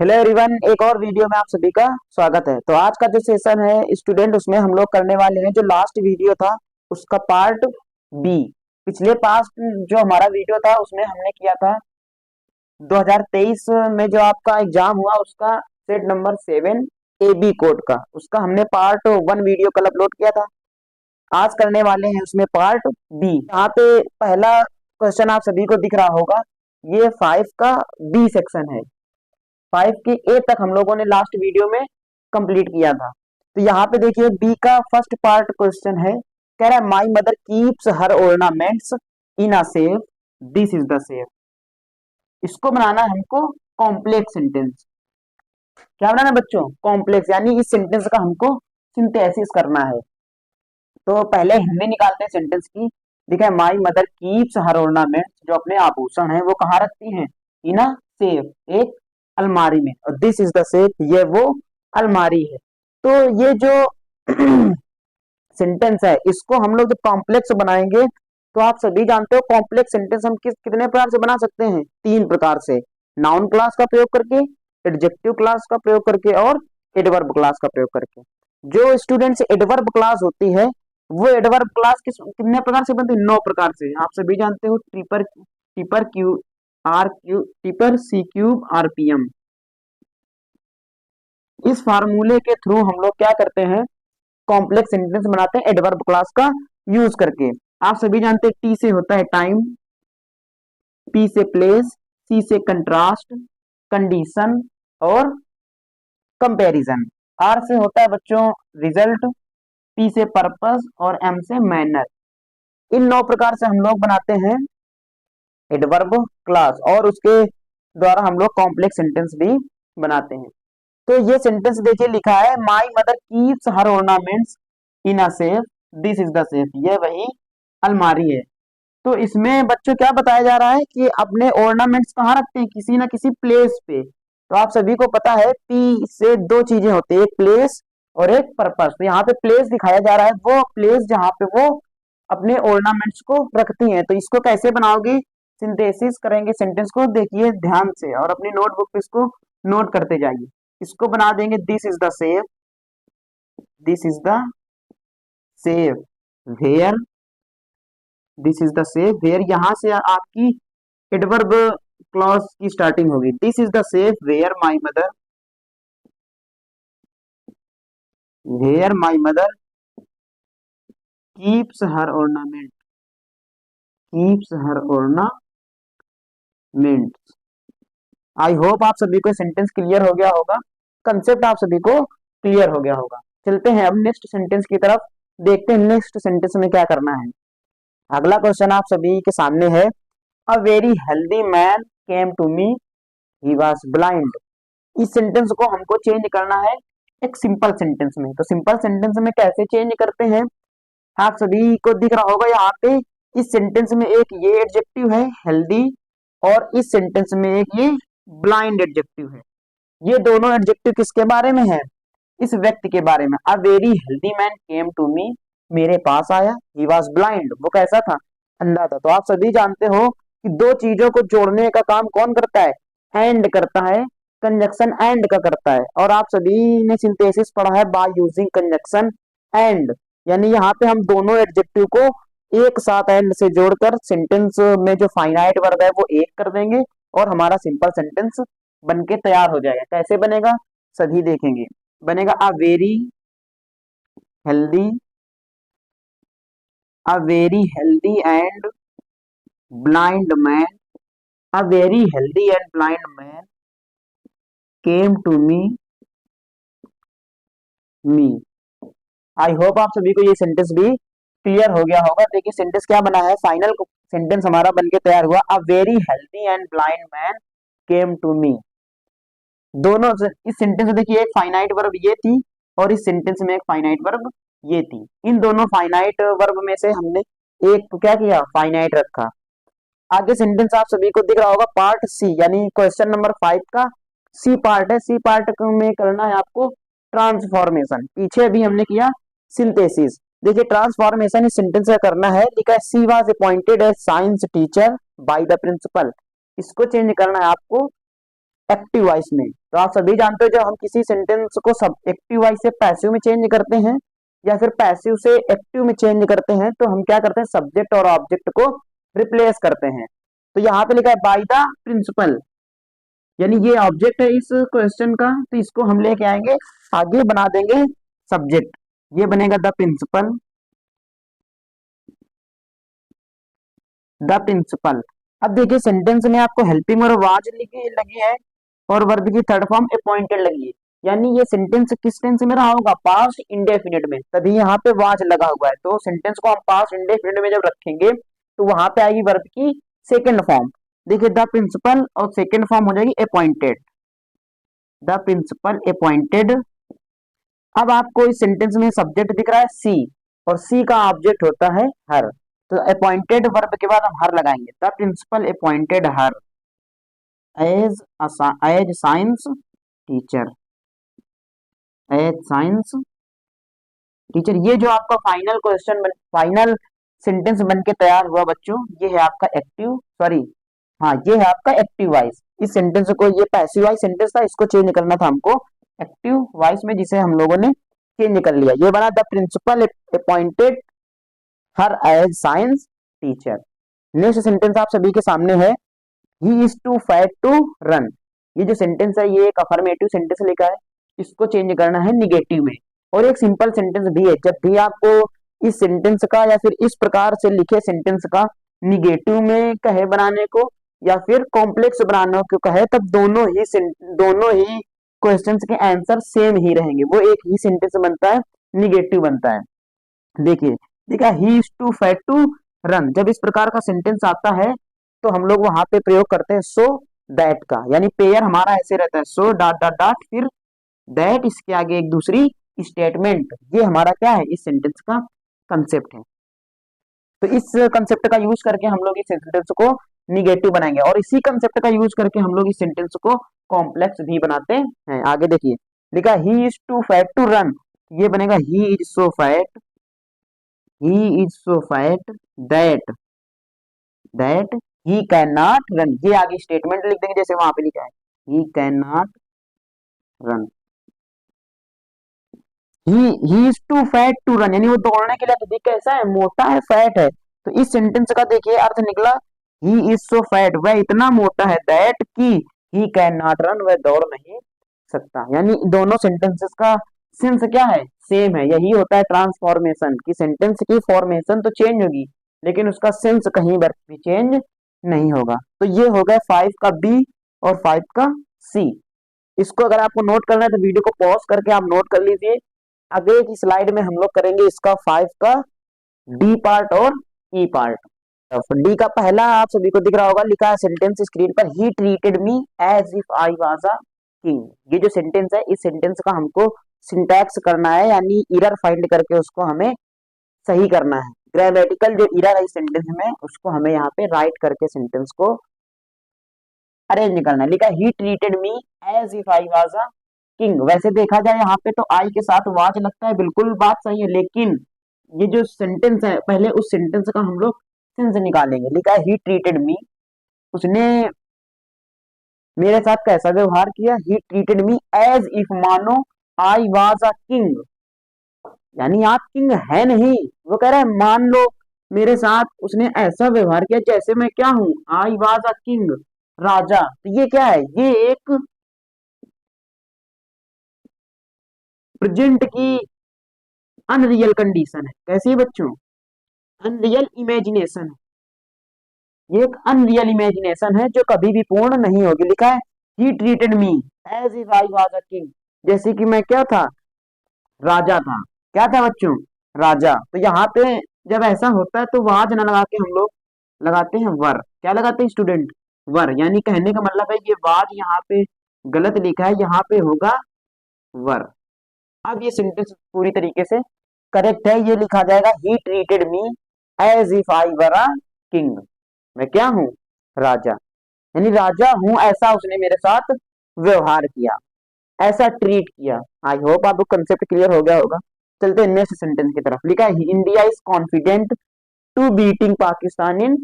Hello everyone, एक और video में आप सभी का स्वागत है। तो आज का जो सेशन है स्टूडेंट, उसमें हम लोग करने वाले हैं जो लास्ट वीडियो था उसका पार्ट बी। पिछले पास्ट जो हमारा वीडियो था उसमें हमने किया था 2023 में जो आपका एग्जाम हुआ उसका set number 7 A B code का, उसका हमने पार्ट 1 वीडियो कल अपलोड किया था। आज करने वाले हैं उसमें पार्ट बी। यहाँ पे पहला क्वेश्चन आप सभी को दिख रहा होगा, ये 5 का बी सेक्शन है। 5 के ए तक हम लोगों ने लास्ट वीडियो में कंप्लीट किया था। तो यहाँ पे देखिए बी का फर्स्ट पार्ट क्वेश्चन है, कह रहा है माई mother keeps her ornaments in a safe, this is the safe. इसको बनाना है हमको कॉम्प्लेक्स सेंटेंस। क्या बनाना है बच्चों? कॉम्प्लेक्स, यानी इस सेंटेंस का हमको सिंथेसिस करना है। तो पहले हिंदी निकालते हैं सेंटेंस की। देखा है माई मदर कीप्स हर ऑर्नामेंट्स, जो अपने आभूषण है वो कहाँ रखती हैं? इन अ सेफ, एक अलमारी में। और दिस इज द सेफ, ये वो अलमारी है। तो ये जो सेंटेंस है इसको हम लोग जब कॉम्प्लेक्स बनाएंगे तो आप सभी जानते हो कॉम्प्लेक्स सेंटेंस हम कितने प्रकार से बना सकते हैं? 3 प्रकार से। नाउन क्लास का प्रयोग करके, एडजेक्टिव क्लास का प्रयोग करके और एडवर्ब क्लास का प्रयोग करके। जो स्टूडेंट्स एडवर्ब क्लास होती है वो एडवर्ब क्लास कितने प्रकार से बनती है? 9 प्रकार से। आप सभी जानते हो tipper tipper Q R Q tipper C cube RPM. इस फार्मूले के थ्रू हम लोग क्या करते हैं? कॉम्प्लेक्स सेंटेंस बनाते हैं एडवर्ब क्लास का यूज करके। आप सभी जानते हैं टी से होता है टाइम, पी से प्लेस, सी से कंट्रास्ट, कंडीशन और कंपैरिजन। आर से होता है बच्चों रिजल्ट, पी से पर्पस और एम से मैनर। इन 9 प्रकार से हम लोग बनाते हैं एडवर्ब क्लास और उसके द्वारा हम लोग कॉम्प्लेक्स सेंटेंस भी बनाते हैं। तो ये सेंटेंस देखिए लिखा है माई mother keeps her ornaments in a safe, this is the safe, ये वही अलमारी है। तो इसमें बच्चों क्या बताया जा रहा है कि अपने ऑर्नामेंट्स कहाँ रखते हैं? किसी ना किसी प्लेस पे। तो आप सभी को पता है पी से 2 चीजें होती है, एक प्लेस और एक पर्पस। तो यहाँ पे प्लेस दिखाया जा रहा है, वो प्लेस जहाँ पे वो अपने ऑर्नामेंट्स को रखती हैं। तो इसको कैसे बनाओगे? सिंथेसिस करेंगे सेंटेंस को, देखिए ध्यान से और अपनी नोटबुक पे इसको नोट करते जाइए। इसको बना देंगे this is the safe, this is the safe where, this is the safe where. यहां से आपकी एडवर्ब क्लॉज की स्टार्टिंग होगी। This is the safe where my mother, where my mother keeps her ornament, keeps her ornament. I hope आप सभी को sentence clear हो गया होगा, कंसेप्ट आप सभी को क्लियर हो गया होगा। चलते हैं अब नेक्स्ट सेंटेंस की तरफ, देखते हैं नेक्स्ट सेंटेंस में क्या करना है। अगला क्वेश्चन आप सभी के सामने है, a very healthy man came to me, he was blind. इस सेंटेंस को हमको चेंज करना है एक सिंपल सेंटेंस में। तो सिंपल सेंटेंस में कैसे चेंज करते हैं? आप सभी को दिख रहा होगा यहाँ पे इस सेंटेंस में एक ये एडजेक्टिव है हेल्दी और इस सेंटेंस में एक ये ब्लाइंड एडजेक्टिव है। ये दोनों एडजेक्टिव किसके बारे में है? इस व्यक्ति के बारे में। A very healthy man came to me, मेरे पास आया। ही वॉज ब्लाइंड, वो कैसा था? अंधा था। तो आप सभी जानते हो कि 2 चीजों को जोड़ने का काम कौन करता है? एंड करता है, कंजक्शन एंड का करता है। और आप सभी ने सिंथेसिस पढ़ा है बाय यूजिंग कंजक्शन एंड, यानी यहाँ पे हम दोनों एडजेक्टिव को एक साथ एंड से जोड़कर सेंटेंस में जो फाइनाइट वर्ब है वो एक कर देंगे और हमारा सिंपल सेंटेंस बन के तैयार हो जाएगा। कैसे बनेगा सभी देखेंगे। बनेगा a very healthy, a very healthy and blind man, a very healthy and blind man came to me. I hope आप सभी को ये सेंटेंस भी क्लियर हो गया होगा। देखिए सेंटेंस क्या बना है, फाइनल सेंटेंस हमारा बन के तैयार हुआ, a very healthy and blind man came to me. दोनों इस सेंटेंस में देखिए एक फाइनाइट वर्ब ये थी और इस सेंटेंस में एक फाइनाइट वर्ब ये थी। इन दोनों फाइनाइट वर्ब में से हमने एक को क्या किया? फाइनाइट रखा। आगे सेंटेंस आप सभी को दिख रहा होगा पार्ट सी, यानी क्वेश्चन नंबर 5 का सी पार्ट है। सी पार्ट में करना है आपको ट्रांसफॉर्मेशन। पीछे अभी हमने किया सिंथेसिस। देखिए ट्रांसफॉर्मेशन इस सेंटेंस का करना है, लिखा है she was appointed as science teacher by the principal. इसको चेंज करना है आपको एक्टिव वॉइस में। तो आप सभी जानते हो जब हम किसी सेंटेंस को सब एक्टिव वॉइस से पैसिव में चेंज करते हैं या फिर पैसिव से एक्टिव में चेंज करते हैं तो हम क्या करते हैं, सब्जेक्ट और ऑब्जेक्ट को रिप्लेस करते हैं। तो यहाँ पे लिखा है बाय द प्रिंसिपल, यानी ये ऑब्जेक्ट है इस क्वेश्चन का, तो इसको हम लेके आएंगे आगे, बना देंगे सब्जेक्ट, ये बनेगा द प्रिंसिपल, द प्रिंसिपल। अब देखिए सेंटेंस में आपको हेल्पिंग और वाज लिखी लगी है और वर्ब की थर्ड फॉर्म अपॉइंटेड लगी है, यानी ये सेंटेंस किस टेंस में रहा होगा, पास्ट इंडेफिनिट में, तभी यहाँ पे वाज लगा हुआ है। तो सेंटेंस को हम पास्ट इंडेफिनिट में जब रखेंगे तो वहां पे आएगी वर्ब की सेकेंड फॉर्म। देखिए द प्रिंसिपल और सेकेंड फॉर्म हो जाएगी अपॉइंटेड, द प्रिंसिपल अपॉइंटेड। अब आपको इस सेंटेंस में सब्जेक्ट दिख रहा है सी और सी का ऑब्जेक्ट होता है हर, तो अपॉइंटेड वर्ब के बाद हम हर लगाएंगे, the principal appointed her as as science teacher, as science teacher. ये जो आपका फाइनल क्वेश्चन फाइनल सेंटेंस बन के तैयार हुआ बच्चों, ये है आपका एक्टिव, सॉरी हाँ ये है आपका एक्टिव वॉइस। इस सेंटेंस को, ये पैसिव वॉइस सेंटेंस था, इसको चेंज करना था हमको एक्टिव वॉइस में, जिसे हम लोगों ने चेंज कर लिया। ये बना the principal appointed her as science teacher. Next sentence आप सभी के सामने है, he is too fat to run. ये जो सेंटेंस है ये एक अफर्मेटिव सेंटेंस लिखा है, इसको चेंज करना है निगेटिव में। और एक सिंपल सेंटेंस भी है, जब भी आपको इस सेंटेंस का या फिर इस प्रकार से लिखे सेंटेंस का निगेटिव में कहे बनाने को या फिर कॉम्प्लेक्स बनाने को कहे, तब दोनों ही क्वेश्चंस के आंसर सेम ही रहेंगे, वो एक ही सेंटेंस बनता है, निगेटिव बनता है। देखिए देखा, he is too fat to run, जब इस प्रकार का सेंटेंस आता है तो हम लोग वहां पे प्रयोग करते हैं सो दैट का, यानी पेयर हमारा ऐसे रहता है सो डॉट डॉट डॉट फिर दैट, इसके आगे एक दूसरी स्टेटमेंट। ये हमारा क्या है, इस सेंटेंस का कंसेप्ट है। तो इस कंसेप्ट का यूज करके हम लोग इस सेंटेंस को निगेटिव बनाएंगे और इसी कंसेप्ट का यूज करके हम लोग इस सेंटेंस को कॉम्प्लेक्स भी बनाते हैं। आगे देखिए लिखा he is too fat to run, ये बनेगा he is so fat, he is so fat that that he can not run. ये आगे स्टेटमेंट लिख देंगे जैसे वहां पे लिखा है, he can not run, he is too fat to run, यानी वो दौड़ने के लिए अत्यधिक कैसा है, मोटा है, फैट है। तो इस सेंटेंस का देखिए अर्थ निकला, ही इज सो फैट, वह इतना मोटा है, दैट की ही कैन नॉट रन, वह दौड़ नहीं सकता। यानी दोनों सेंटेंसेस का सेंस क्या है, सेम है। यही होता है ट्रांसफॉर्मेशन, की सेंटेंस की फॉर्मेशन तो चेंज होगी लेकिन उसका सेंस कहीं भी चेंज नहीं होगा। तो ये हो गया 5 का बी और 5 का सी। इसको अगर आपको नोट करना है तो वीडियो को पॉज करके आप नोट कर लीजिए। आगे की स्लाइड में हम लोग करेंगे इसका 5 का डी पार्ट और ई पार्ट। डी का पहला आप सभी को दिख रहा होगा, लिखा है सेंटेंस स्क्रीन पर, he treated me as if I was a king. ये जो सेंटेंस है इस सेंटेंस का हमको सिंटैक्स करना है, यानी एरर फाइंड करके उसको हमें सही करना है। ग्रामेटिकल जो एरर है इस सेंटेंस में उसको हमें यहाँ पे राइट करके सेंटेंस को अरेंज निकालना है। लिखा he treated me as if I was a king. वैसे देखा जाए यहाँ पे तो आई के साथ वाज लगता है, बिल्कुल बात सही है, लेकिन ये जो सेंटेंस है पहले उस सेंटेंस का हम लोग सेंस निकालेंगे। लिखा है ही ट्रीटेड मी, उसने मेरे साथ कैसा व्यवहार किया, he treated me as if, मानो आई वाज अ किंग, यानी आप किंग है नहीं, वो कह रहा है मान लो मेरे साथ उसने ऐसा व्यवहार किया जैसे मैं क्या हूं, आई वाज अ किंग, राजा। तो ये क्या है, ये एक प्रेजेंट की अनरियल कंडीशन है। कैसी बच्चों, अनरियल इमेजिनेशन है, ये एक अनरियल इमेजिनेशन है जो कभी भी पूर्ण नहीं होगी। लिखा है he treated me as if I was a king, जैसे कि मैं क्या था, राजा था। क्या था बच्चों, राजा। तो यहाँ पे जब ऐसा होता है तो वाज ना लगा के हम लोग लगाते हैं वर। क्या लगाते हैं स्टूडेंट, वर। यानी कहने का मतलब है ये वाज यहाँ पे गलत लिखा है, यहाँ पे होगा वर। अब ये सेंटेंस पूरी तरीके से करेक्ट है, ये लिखा जाएगा he treated me as if I were a king, मैं क्या हूं, राजा, यानी राजा हूं, ऐसा उसने मेरे साथ व्यवहार किया, ऐसा ट्रीट किया। आई होप आपको कंसेप्ट क्लियर हो गया होगा। चलते हैं नेक्स्ट सेंटेंस की तरफ। लिखा है India is confident to beating Pakistan in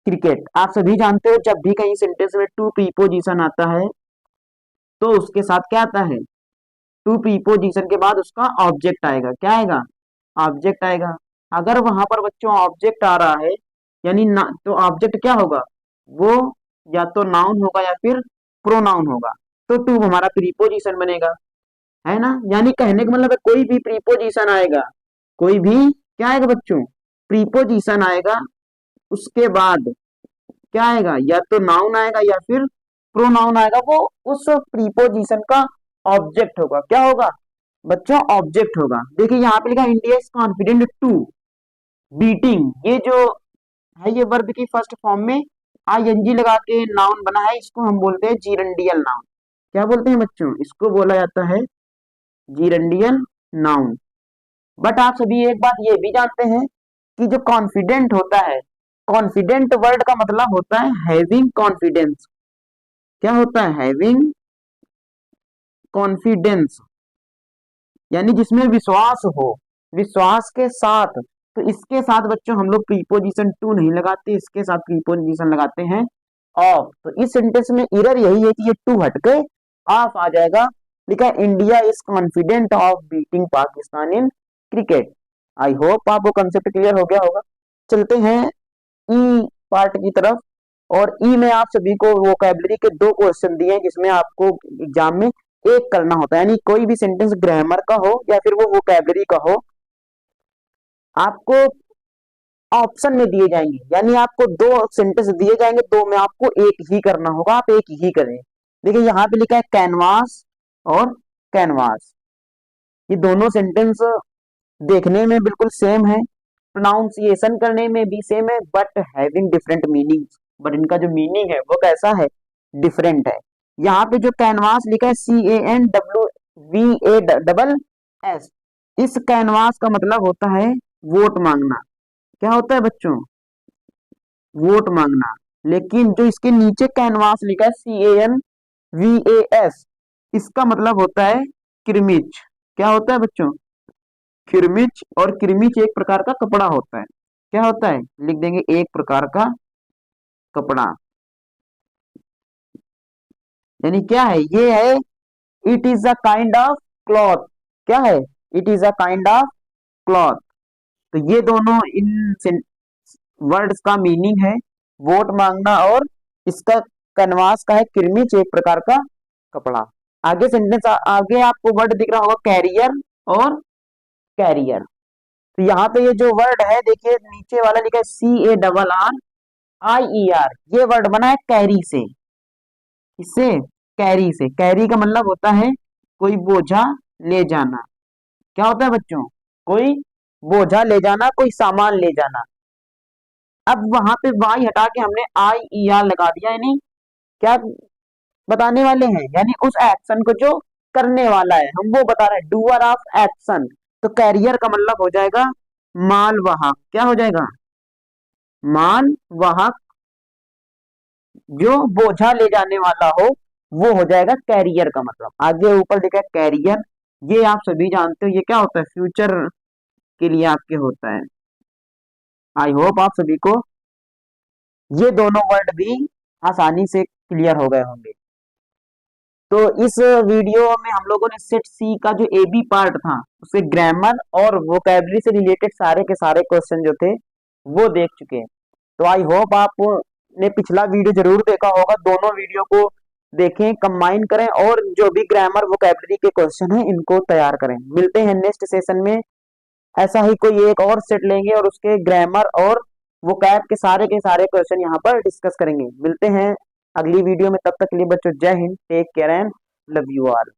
cricket. आप सभी जानते हो जब भी कहीं सेंटेंस में टू प्रीपोजिशन आता है तो उसके साथ क्या आता है, टू प्रीपोजिशन के बाद उसका ऑब्जेक्ट आएगा। क्या आएगा, ऑब्जेक्ट आएगा। अगर वहां पर बच्चों ऑब्जेक्ट आ रहा है यानी ना, तो ऑब्जेक्ट क्या होगा, वो या तो नाउन होगा या फिर प्रोनाउन होगा। तो टू हमारा प्रीपोजिशन बनेगा, है ना। यानी कहने का मतलब है कोई भी प्रीपोजिशन आएगा, कोई भी क्या आएगा बच्चों, प्रीपोजिशन आएगा, उसके बाद क्या आएगा, या तो नाउन आएगा या फिर प्रोनाउन आएगा, वो उस प्रीपोजिशन का ऑब्जेक्ट होगा। क्या होगा बच्चों, ऑब्जेक्ट होगा। देखिए यहाँ पे लिखा India is confident to beating, ये जो है ये वर्ब की फर्स्ट फॉर्म में आईएनजी लगा के नाउन बना है, इसको हम बोलते हैं जीरंडियल नाउन। क्या बोलते हैं बच्चों, इसको बोला जाता है जीरंडियल नाउन। बट आप सभी एक बात ये भी जानते हैं कि जो कॉन्फिडेंट होता है, कॉन्फिडेंट वर्ड का मतलब होता है हैविंग कॉन्फिडेंस। क्या होता है, हैविंग कॉन्फिडेंस, यानी जिसमें विश्वास हो, विश्वास के साथ। तो इसके साथ बच्चों हम लोग प्रीपोजिशन टू नहीं लगाते, इसके साथ प्रीपोजिशन लगाते हैं ऑफ। तो इस सेंटेंस में एरर यही है कि ये टू हट के ऑफ आ जाएगा। लिखा है India is confident of beating Pakistan in cricket. I hope आपको कंसेप्ट क्लियर हो गया होगा। चलते हैं ई पार्ट की तरफ। और ई में आप सभी को वोकैबुलरी के दो क्वेश्चन दिए हैं, जिसमें आपको एग्जाम में एक करना होता है, यानी कोई भी सेंटेंस ग्रामर का हो या फिर वो वोकैबुलरी का हो, आपको ऑप्शन में दिए जाएंगे। यानी आपको दो सेंटेंस दिए जाएंगे, दो में आपको एक ही करना होगा, आप एक ही करें। देखिए यहाँ पे लिखा है कैनवास और कैनवास, ये दोनों सेंटेंस देखने में बिल्कुल सेम है, प्रोनाउंसिएशन करने में भी सेम है, but having different meanings. But इनका जो मीनिंग है वो कैसा है, डिफरेंट है। यहाँ पे जो कैनवास लिखा है CANWVASS, इस कैनवास का मतलब होता है वोट मांगना। क्या होता है बच्चों, वोट मांगना। लेकिन जो इसके नीचे कैनवास लिखा है CANVAS, इसका मतलब होता है किरमिच। क्या होता है बच्चों, किरमिच। और किरमिच एक प्रकार का कपड़ा होता है। क्या होता है, लिख देंगे एक प्रकार का कपड़ा। यानी क्या है, ये है it is a kind of cloth. क्या है, it is a kind of cloth. तो ये दोनों इन वर्ड्स का मीनिंग है वोट मांगना, और इसका कनवास का है किरमिच, एक प्रकार का कपड़ा। आगे सेंटेंस आगे आपको वर्ड दिख रहा होगा कैरियर और कैरियर। तो यहाँ पे ये जो वर्ड है देखिए नीचे वाला लिखा है CARRIER, ये वर्ड बना है कैरी से। इससे कैरी से, कैरी का मतलब होता है कोई बोझा ले जाना। क्या होता है बच्चों, कोई बोझा ले जाना, कोई सामान ले जाना। अब वहां पे वाई हटा के हमने IER लगा दिया, यानी क्या बताने वाले हैं, यानी उस एक्शन को जो करने वाला है हम वो बता रहे हैं, डूअर ऑफ एक्शन। तो कैरियर का मतलब हो जाएगा मालवाहक। क्या हो जाएगा, मालवाहक, जो बोझा ले जाने वाला हो वो हो जाएगा कैरियर का मतलब। आगे ऊपर लिखा है कैरियर, ये आप सभी जानते हो ये क्या होता है, फ्यूचर के लिए आपके होता है। आई होप आप सभी को ये दोनों वर्ड भी आसानी से क्लियर हो गए होंगे। तो इस वीडियो में हम लोगों ने सेट सी का जो AB पार्ट था उसके ग्रामर और वोकैबुलरी से रिलेटेड सारे के सारे क्वेश्चन जो थे वो देख चुके हैं। तो आई होप आपने पिछला वीडियो जरूर देखा होगा, दोनों वीडियो को देखें, कंबाइन करें और जो भी ग्रामर वोकैबुलरी के क्वेश्चन हैं इनको तैयार करें। मिलते हैं नेक्स्ट सेशन में, ऐसा ही कोई एक और सेट लेंगे और उसके ग्रामर और वोकैब के सारे क्वेश्चन यहाँ पर डिस्कस करेंगे। मिलते हैं अगली वीडियो में, तब तक के लिए बच्चों Jai Hind, take care and love you all.